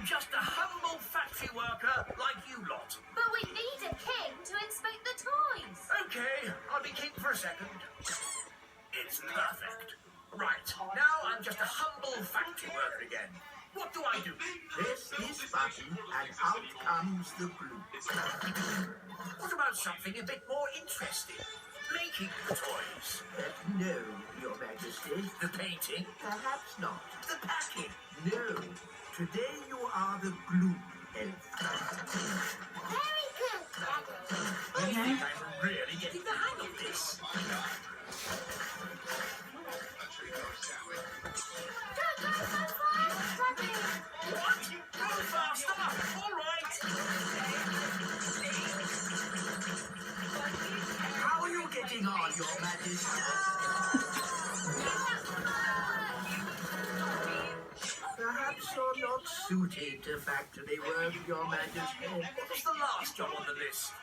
I'm just a humble factory worker like you lot. But we need a king to inspect the toys. Okay, I'll be king for a second. It's perfect. Right, now I'm just a humble factory worker again. What do I do? Press this button and out comes the glue. What about something a bit more interesting? Making the toys. No, Your Majesty. The painting. Perhaps not. The packing. No. Today you are the glue elf. Very good, Daddy. I think I'm really getting the hang of this. Go fast, Daddy. What? Go faster! All right! How are you getting on, Your Majesty? Perhaps you're not suited to factory work, Your Majesty. What was the last job on the list?